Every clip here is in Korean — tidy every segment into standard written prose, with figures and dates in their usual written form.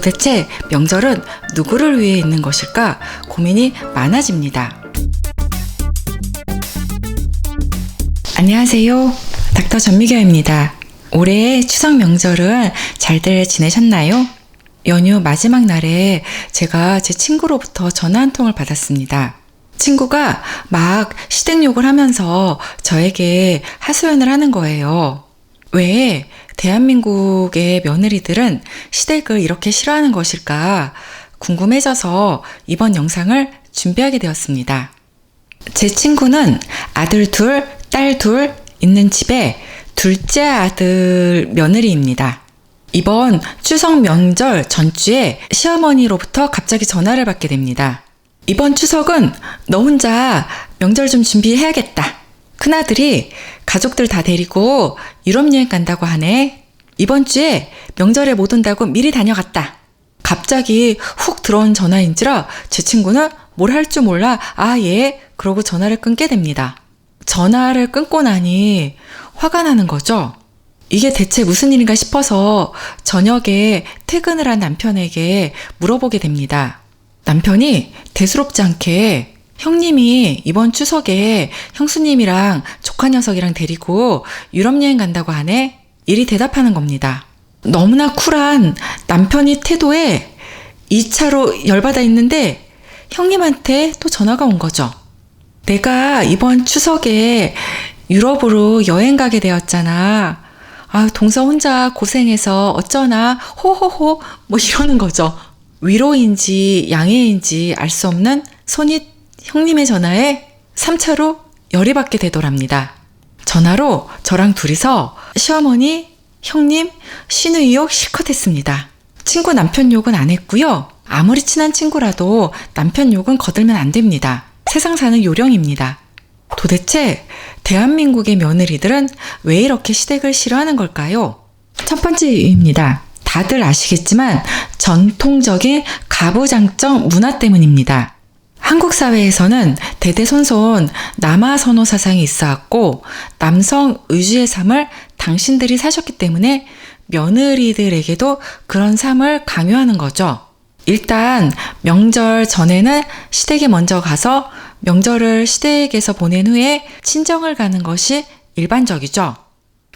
도대체 명절은 누구를 위해 있는 것일까 고민이 많아집니다. 안녕하세요. 닥터 전미경입니다. 올해의 추석 명절은 잘들 지내셨나요? 연휴 마지막 날에 제가 제 친구로부터 전화 한 통을 받았습니다. 친구가 막 시댁욕을 하면서 저에게 하소연을 하는 거예요. 왜 대한민국의 며느리들은 시댁을 이렇게 싫어하는 것일까 궁금해져서 이번 영상을 준비하게 되었습니다. 제 친구는 아들 둘, 딸 둘 있는 집에 둘째 아들 며느리입니다. 이번 추석 명절 전주에 시어머니로부터 갑자기 전화를 받게 됩니다. 이번 추석은 너 혼자 명절 좀 준비해야겠다. 큰아들이 가족들 다 데리고 유럽 여행 간다고 하네. 이번 주에 명절에 못 온다고 미리 다녀갔다. 갑자기 훅 들어온 전화인지라 제 친구는 뭘 할 줄 몰라 예 그러고 전화를 끊게 됩니다. 전화를 끊고 나니 화가 나는 거죠. 이게 대체 무슨 일인가 싶어서 저녁에 퇴근을 한 남편에게 물어보게 됩니다. 남편이 대수롭지 않게 형님이 이번 추석에 형수님이랑 조카 녀석이랑 데리고 유럽 여행 간다고 하네? 이리 대답하는 겁니다. 너무나 쿨한 남편이 태도에 2차로 열받아 있는데 형님한테 또 전화가 온 거죠. 내가 이번 추석에 유럽으로 여행 가게 되었잖아. 동서 혼자 고생해서 어쩌나 호호호 뭐 이러는 거죠. 위로인지 양해인지 알 수 없는 손이 형님의 전화에 3차로 열이 받게 되더랍니다. 전화로 저랑 둘이서 시어머니, 형님, 시누이 욕 실컷 했습니다. 친구 남편 욕은 안 했고요. 아무리 친한 친구라도 남편 욕은 거들면 안 됩니다. 세상 사는 요령입니다. 도대체 대한민국의 며느리들은 왜 이렇게 시댁을 싫어하는 걸까요? 첫 번째 이유입니다. 다들 아시겠지만 전통적인 가부장적 문화 때문입니다. 한국 사회에서는 대대손손 남아선호 사상이 있어왔고 남성 위주의 삶을 당신들이 사셨기 때문에 며느리들에게도 그런 삶을 강요하는 거죠. 일단 명절 전에는 시댁에 먼저 가서 명절을 시댁에서 보낸 후에 친정을 가는 것이 일반적이죠.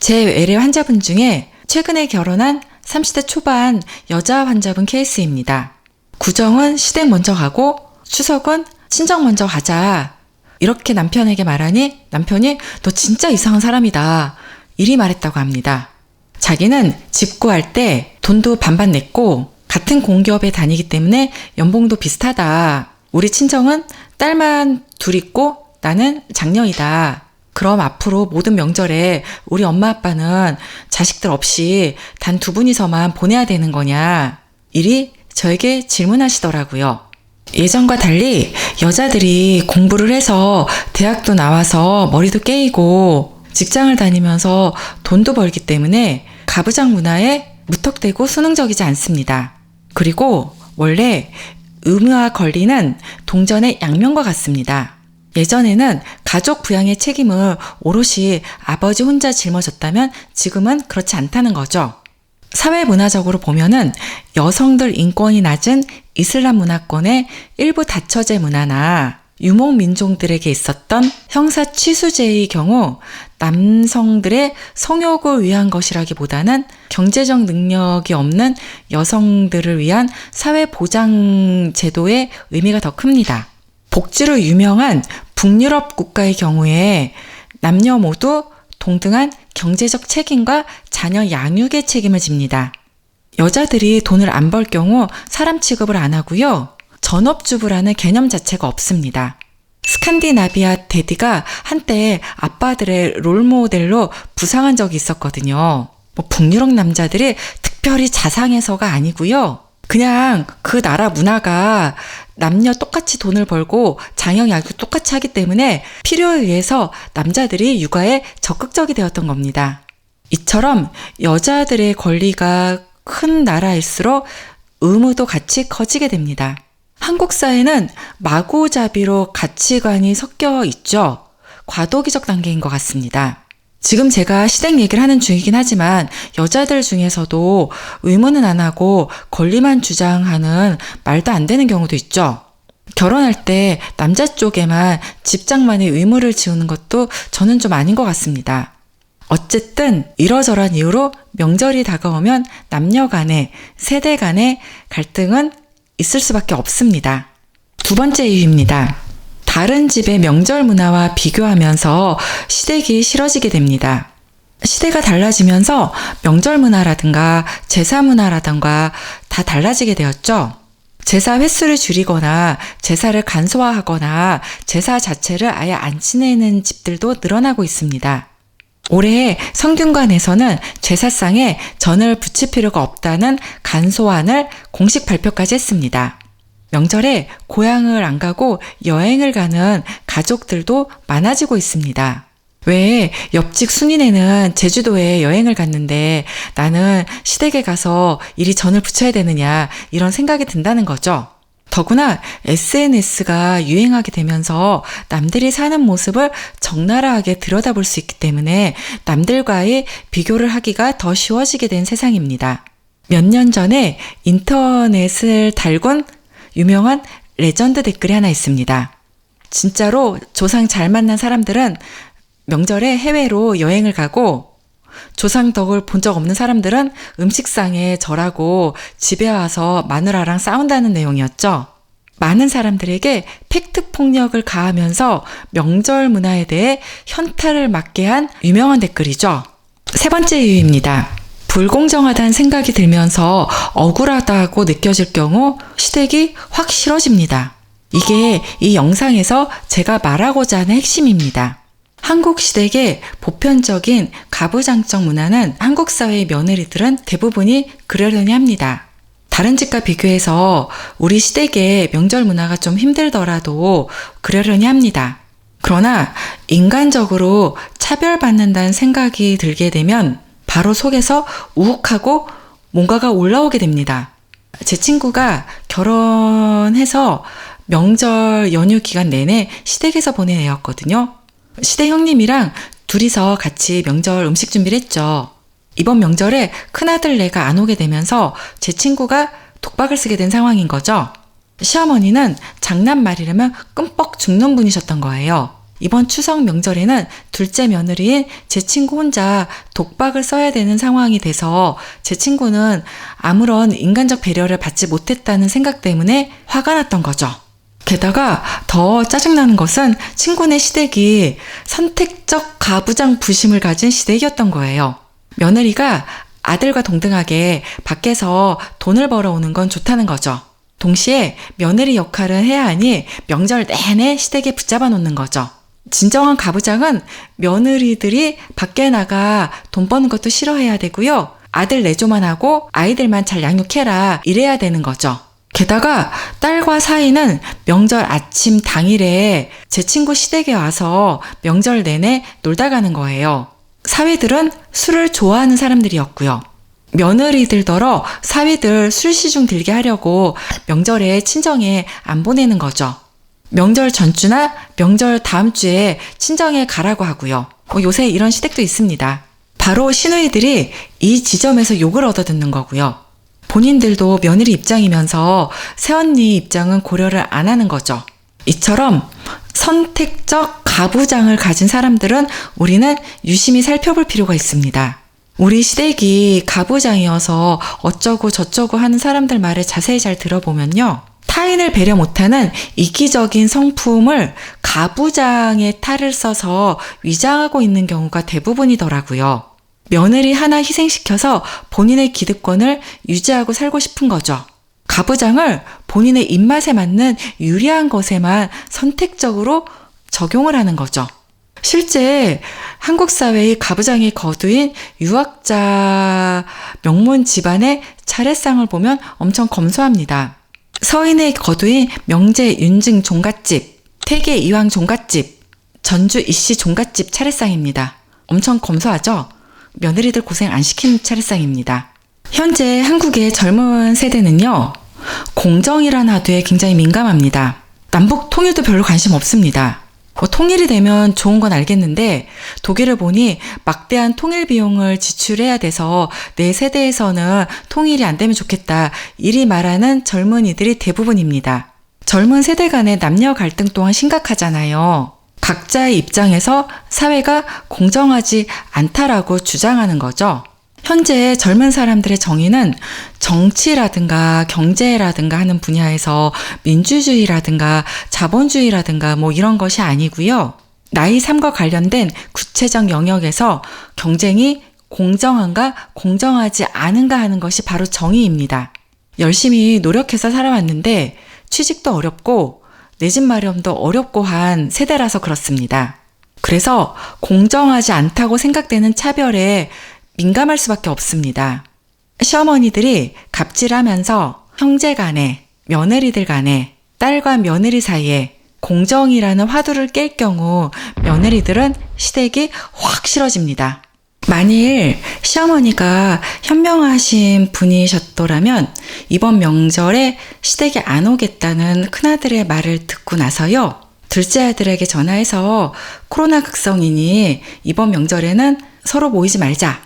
제 외래 환자분 중에 최근에 결혼한 30대 초반 여자 환자분 케이스입니다. 구정은 시댁 먼저 가고 추석은 친정 먼저 가자. 이렇게 남편에게 말하니 남편이 너 진짜 이상한 사람이다. 이리 말했다고 합니다. 자기는 집 구할 때 돈도 반반 냈고 같은 공기업에 다니기 때문에 연봉도 비슷하다. 우리 친정은 딸만 둘 있고 나는 장녀이다. 그럼 앞으로 모든 명절에 우리 엄마 아빠는 자식들 없이 단 두 분이서만 보내야 되는 거냐. 이리 저에게 질문하시더라고요. 예전과 달리 여자들이 공부를 해서 대학도 나와서 머리도 깨이고 직장을 다니면서 돈도 벌기 때문에 가부장 문화에 무턱대고 순응적이지 않습니다. 그리고 원래 의무와 권리는 동전의 양면과 같습니다. 예전에는 가족 부양의 책임을 오롯이 아버지 혼자 짊어졌다면 지금은 그렇지 않다는 거죠. 사회 문화적으로 보면은 여성들 인권이 낮은 이슬람 문화권의 일부 다처제 문화나 유목민족들에게 있었던 형사 취수제의 경우 남성들의 성욕을 위한 것이라기보다는 경제적 능력이 없는 여성들을 위한 사회보장 제도의 의미가 더 큽니다. 복지로 유명한 북유럽 국가의 경우에 남녀 모두 동등한 경제적 책임과 자녀 양육의 책임을 집니다. 여자들이 돈을 안 벌 경우 사람 취급을 안 하고요. 전업주부라는 개념 자체가 없습니다. 스칸디나비아 대디가 한때 아빠들의 롤모델로 부상한 적이 있었거든요. 북유럽 남자들이 특별히 자상해서가 아니고요. 그냥 그 나라 문화가 남녀 똑같이 돈을 벌고 장영 양육 똑같이 하기 때문에 필요에 의해서 남자들이 육아에 적극적이 되었던 겁니다. 이처럼 여자들의 권리가 큰 나라일수록 의무도 같이 커지게 됩니다. 한국 사회는 마구잡이로 가치관이 섞여 있죠. 과도기적 단계인 것 같습니다. 지금 제가 시댁 얘기를 하는 중이긴 하지만 여자들 중에서도 의무는 안 하고 권리만 주장하는 말도 안 되는 경우도 있죠. 결혼할 때 남자 쪽에만 집장만의 의무를 지우는 것도 저는 좀 아닌 것 같습니다. 어쨌든 이러저러한 이유로 명절이 다가오면 남녀 간의, 세대 간의 갈등은 있을 수밖에 없습니다. 두 번째 이유입니다. 다른 집의 명절 문화와 비교하면서 시댁이 싫어지게 됩니다. 시대가 달라지면서 명절 문화라든가 제사 문화라든가 다 달라지게 되었죠. 제사 횟수를 줄이거나 제사를 간소화하거나 제사 자체를 아예 안 지내는 집들도 늘어나고 있습니다. 올해 성균관에서는 제사상에 전을 붙일 필요가 없다는 간소안을 공식 발표까지 했습니다. 명절에 고향을 안 가고 여행을 가는 가족들도 많아지고 있습니다. 왜 옆집 순이네는 제주도에 여행을 갔는데 나는 시댁에 가서 이리 전을 붙여야 되느냐 이런 생각이 든다는 거죠. 더구나 SNS가 유행하게 되면서 남들이 사는 모습을 적나라하게 들여다볼 수 있기 때문에 남들과의 비교를 하기가 더 쉬워지게 된 세상입니다. 몇 년 전에 인터넷을 달군 유명한 레전드 댓글이 하나 있습니다. 진짜로 조상 잘 만난 사람들은 명절에 해외로 여행을 가고 조상 덕을 본 적 없는 사람들은 음식상에 절하고 집에 와서 마누라랑 싸운다는 내용이었죠. 많은 사람들에게 팩트 폭력을 가하면서 명절 문화에 대해 현타를 맞게 한 유명한 댓글이죠. 세 번째 이유입니다. 불공정하다는 생각이 들면서 억울하다고 느껴질 경우 시댁이 확 싫어집니다. 이게 이 영상에서 제가 말하고자 하는 핵심입니다. 한국 시댁의 보편적인 가부장적 문화는 한국 사회의 며느리들은 대부분이 그러려니 합니다. 다른 집과 비교해서 우리 시댁의 명절 문화가 좀 힘들더라도 그러려니 합니다. 그러나 인간적으로 차별받는다는 생각이 들게 되면 바로 속에서 우욱하고 뭔가가 올라오게 됩니다. 제 친구가 결혼해서 명절 연휴 기간 내내 시댁에서 보낸 애였거든요. 시댁 형님이랑 둘이서 같이 명절 음식 준비를 했죠. 이번 명절에 큰아들네가 안 오게 되면서 제 친구가 독박을 쓰게 된 상황인 거죠. 시어머니는 장난말이라면 끔뻑 죽는 분이셨던 거예요. 이번 추석 명절에는 둘째 며느리인 제 친구 혼자 독박을 써야 되는 상황이 돼서 제 친구는 아무런 인간적 배려를 받지 못했다는 생각 때문에 화가 났던 거죠. 게다가 더 짜증나는 것은 친구네 시댁이 선택적 가부장 부심을 가진 시댁이었던 거예요. 며느리가 아들과 동등하게 밖에서 돈을 벌어오는 건 좋다는 거죠. 동시에 며느리 역할은 해야 하니 명절 내내 시댁에 붙잡아 놓는 거죠. 진정한 가부장은 며느리들이 밖에 나가 돈 버는 것도 싫어해야 되고요. 아들 내조만 하고 아이들만 잘 양육해라 이래야 되는 거죠. 게다가 딸과 사이는 명절 아침 당일에 제 친구 시댁에 와서 명절 내내 놀다 가는 거예요. 사위들은 술을 좋아하는 사람들이었고요. 며느리들더러 사위들 술 시중 들게 하려고 명절에 친정에 안 보내는 거죠. 명절 전주나 명절 다음 주에 친정에 가라고 하고요. 요새 이런 시댁도 있습니다. 바로 시누이들이 이 지점에서 욕을 얻어듣는 거고요. 본인들도 며느리 입장이면서 새언니 입장은 고려를 안 하는 거죠. 이처럼 선택적 가부장을 가진 사람들은 우리는 유심히 살펴볼 필요가 있습니다. 우리 시댁이 가부장이어서 어쩌고 저쩌고 하는 사람들 말을 자세히 잘 들어보면요. 타인을 배려 못하는 이기적인 성품을 가부장의 탈을 써서 위장하고 있는 경우가 대부분이더라고요. 며느리 하나 희생시켜서 본인의 기득권을 유지하고 살고 싶은 거죠. 가부장을 본인의 입맛에 맞는 유리한 것에만 선택적으로 적용을 하는 거죠. 실제 한국 사회의 가부장의 거두인 유학자 명문 집안의 차례상을 보면 엄청 검소합니다. 서인의 거두인 명제 윤증 종갓집, 태계 이황 종갓집, 전주 이씨 종갓집 차례상입니다. 엄청 검소하죠? 며느리들 고생 안 시킨 차례상입니다. 현재 한국의 젊은 세대는요, 공정이라는 화두에 굉장히 민감합니다. 남북 통일도 별로 관심 없습니다. 통일이 되면 좋은 건 알겠는데 독일을 보니 막대한 통일 비용을 지출해야 돼서 내 세대에서는 통일이 안 되면 좋겠다. 이리 말하는 젊은이들이 대부분입니다. 젊은 세대 간의 남녀 갈등 또한 심각하잖아요. 각자의 입장에서 사회가 공정하지 않다라고 주장하는 거죠. 현재 젊은 사람들의 정의는 정치라든가 경제라든가 하는 분야에서 민주주의라든가 자본주의라든가 이런 것이 아니고요. 나이 삶과 관련된 구체적 영역에서 경쟁이 공정한가 공정하지 않은가 하는 것이 바로 정의입니다. 열심히 노력해서 살아왔는데 취직도 어렵고 내 집 마련도 어렵고 한 세대라서 그렇습니다. 그래서 공정하지 않다고 생각되는 차별에 민감할 수밖에 없습니다. 시어머니들이 갑질하면서 형제 간에, 며느리들 간에, 딸과 며느리 사이에 공정이라는 화두를 깰 경우 며느리들은 시댁이 확 싫어집니다. 만일 시어머니가 현명하신 분이셨더라면 이번 명절에 시댁에 안 오겠다는 큰아들의 말을 듣고 나서요. 둘째 아들에게 전화해서 코로나 극성이니 이번 명절에는 서로 모이지 말자.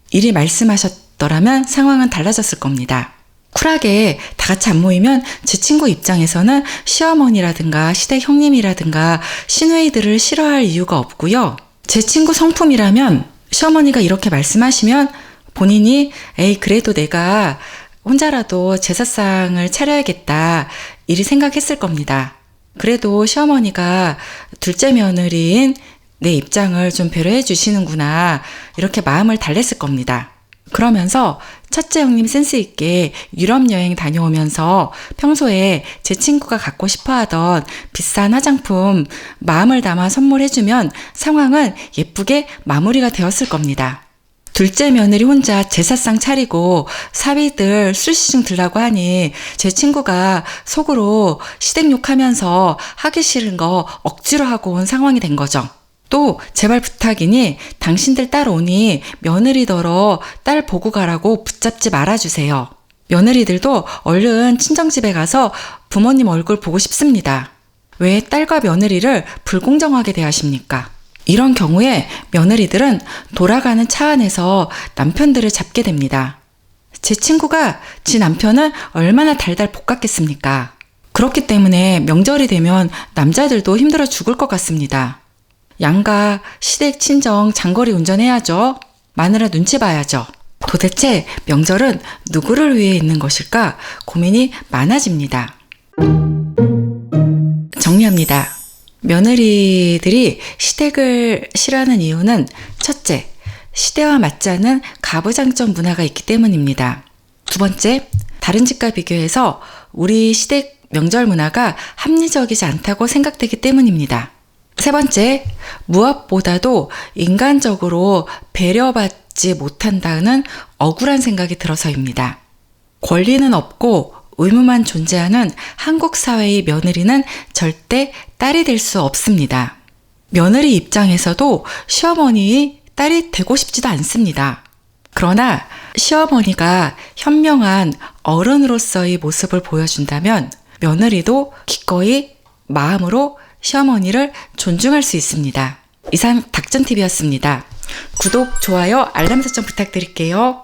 이리 말씀하셨더라면 상황은 달라졌을 겁니다. 쿨하게 다 같이 안 모이면 제 친구 입장에서는 시어머니라든가 시댁 형님이라든가 시누이들을 싫어할 이유가 없고요. 제 친구 성품이라면 시어머니가 이렇게 말씀하시면 본인이 에이 그래도 내가 혼자라도 제사상을 차려야겠다 이리 생각했을 겁니다. 그래도 시어머니가 둘째 며느리인 내 입장을 좀 배려해 주시는구나 이렇게 마음을 달랬을 겁니다. 그러면서 첫째 형님 센스 있게 유럽 여행 다녀오면서 평소에 제 친구가 갖고 싶어 하던 비싼 화장품 마음을 담아 선물해주면 상황은 예쁘게 마무리가 되었을 겁니다. 둘째 며느리 혼자 제사상 차리고 사위들 술시중 들라고 하니 제 친구가 속으로 시댁 욕하면서 하기 싫은 거 억지로 하고 온 상황이 된 거죠. 또 제발 부탁이니 당신들 딸 오니 며느리더러 딸 보고 가라고 붙잡지 말아주세요. 며느리들도 얼른 친정집에 가서 부모님 얼굴 보고 싶습니다. 왜 딸과 며느리를 불공정하게 대하십니까? 이런 경우에 며느리들은 돌아가는 차 안에서 남편들을 잡게 됩니다. 제 친구가 지 남편을 얼마나 달달 볶았겠습니까? 그렇기 때문에 명절이 되면 남자들도 힘들어 죽을 것 같습니다. 양가, 시댁, 친정, 장거리 운전해야죠. 마누라 눈치 봐야죠. 도대체 명절은 누구를 위해 있는 것일까 고민이 많아집니다. 정리합니다. 며느리들이 시댁을 싫어하는 이유는 첫째, 시대와 맞지 않는 가부장적 문화가 있기 때문입니다. 두 번째, 다른 집과 비교해서 우리 시댁 명절 문화가 합리적이지 않다고 생각되기 때문입니다. 세 번째, 무엇보다도 인간적으로 배려받지 못한다는 억울한 생각이 들어서입니다. 권리는 없고 의무만 존재하는 한국 사회의 며느리는 절대 딸이 될 수 없습니다. 며느리 입장에서도 시어머니의 딸이 되고 싶지도 않습니다. 그러나 시어머니가 현명한 어른으로서의 모습을 보여준다면 며느리도 기꺼이 마음으로 시어머니를 존중할 수 있습니다. 이상 닥전TV였습니다. 구독, 좋아요, 알람 설정 부탁드릴게요.